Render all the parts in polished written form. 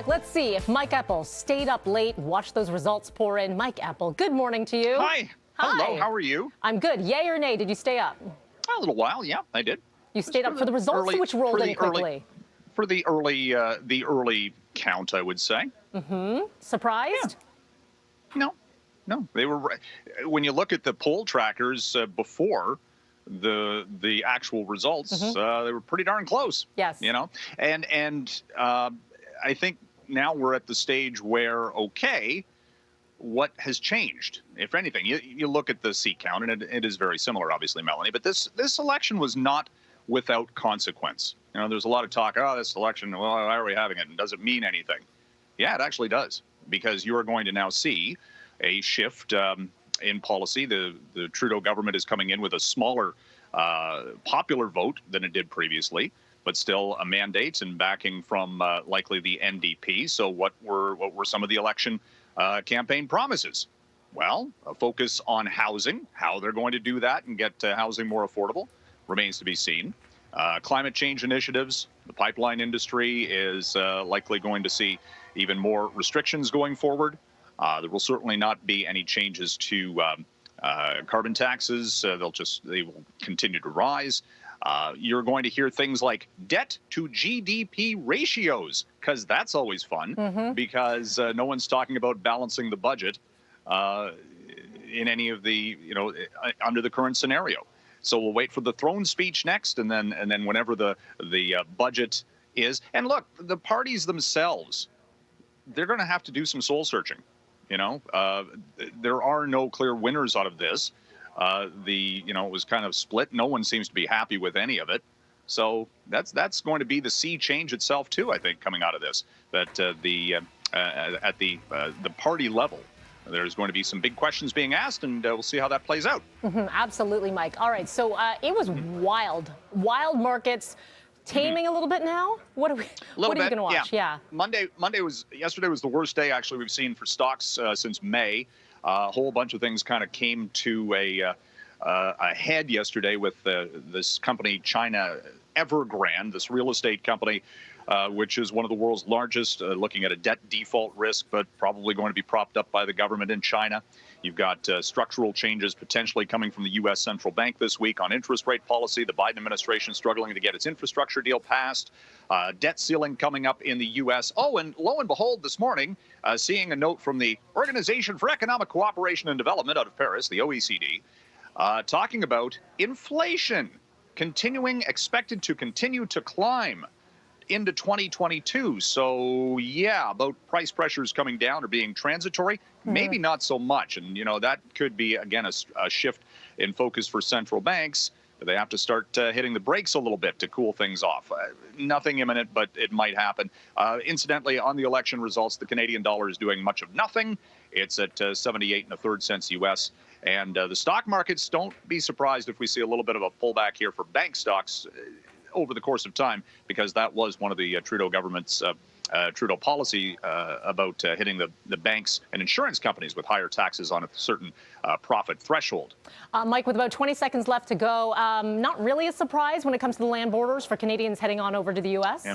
Let's see if Mike Eppel stayed up late, watched those results pour in. Mike Eppel, good morning to you. Hi. Hello, how are you? I'm good. Yay or nay, did you stay up? A little while, yeah, I did. You stayed up for the results, which rolled in quickly. For the early count, I would say. Surprised? Yeah. No. They were. When you look at the poll trackers before the actual results, they were pretty darn close. Yes. You know, and I think now we're at the stage where what has changed, if anything? You look at the seat count, and it is very similar, obviously, Melanie. But this election was not without consequence. You know, there's a lot of talk. Oh, this election. Well, why are we having it? And does it mean anything? Yeah, it actually does, because you are going to now see a shift in policy. The Trudeau government is coming in with a smaller popular vote than it did previously, but still a mandate and backing from likely the NDP. So what were some of the election campaign promises? Well, a focus on housing. How they're going to do that and get housing more affordable remains to be seen. Climate change initiatives. The pipeline industry is likely going to see even more restrictions going forward. There will certainly not be any changes to carbon taxes. They will continue to rise. You're going to hear things like debt to GDP ratios, because that's always fun, because no one's talking about balancing the budget in any of the, under the current scenario. So we'll wait for the throne speech next, and then whenever the budget is. And look, the parties themselves, they're going to have to do some soul searching. There are no clear winners out of this. It was kind of split. No one seems to be happy with any of it. So that's going to be the sea change itself too, I think, coming out of this. That at the party level, there's going to be some big questions being asked, and we'll see how that plays out. Absolutely, Mike. All right, so it was wild markets. Taming a little bit now. What are you going to watch? Yeah. Yesterday was the worst day actually we've seen for stocks since May. A whole bunch of things kind of came to a head yesterday with this company, China Evergrande, this real estate company, which is one of the world's largest, looking at a debt default risk, but probably going to be propped up by the government in China. You've got structural changes potentially coming from the U.S. central bank this week on interest rate policy. The Biden administration struggling to get its infrastructure deal passed. Debt ceiling coming up in the U.S. Oh, and lo and behold, this morning, seeing a note from the Organization for Economic Cooperation and Development out of Paris, the OECD, talking about inflation expected to continue to climb into 2022. So, yeah, about price pressures coming down or being transitory, maybe not so much. And, that could be, again, a shift in focus for central banks. They have to start hitting the brakes a little bit to cool things off. Nothing imminent, but it might happen. Incidentally, on the election results, the Canadian dollar is doing much of nothing. It's at 78 1/3 cents U.S. And the stock markets, don't be surprised if we see a little bit of a pullback here for bank stocks over the course of time, because that was one of the Trudeau government's Trudeau policy about hitting the banks and insurance companies with higher taxes on a certain profit threshold. Mike, with about 20 seconds left to go, not really a surprise when it comes to the land borders for Canadians heading on over to the U.S.?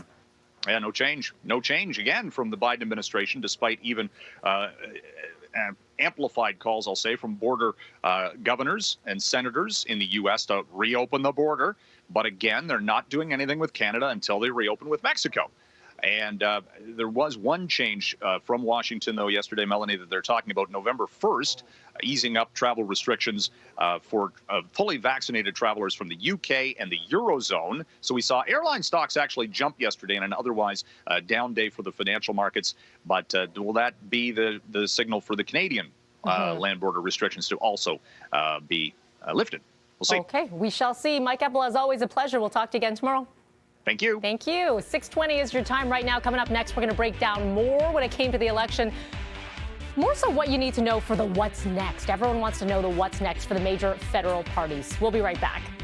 Yeah, no change. No change, again, from the Biden administration, despite even amplified calls, I'll say, from border governors and senators in the U.S. to reopen the border. But again, they're not doing anything with Canada until they reopen with Mexico. And there was one change from Washington, though, yesterday, Melanie, that they're talking about November 1st, easing up travel restrictions for fully vaccinated travelers from the UK and the Eurozone. So we saw airline stocks actually jump yesterday in an otherwise down day for the financial markets. But will that be the signal for the Canadian land border restrictions to also be lifted? We'll see. Okay, we shall see. Mike Eppel, as always, a pleasure. We'll talk to you again tomorrow. Thank you. Thank you. 6:20 is your time right now. Coming up next, we're going to break down more when it came to the election. More so what you need to know for the what's next. Everyone wants to know the what's next for the major federal parties. We'll be right back.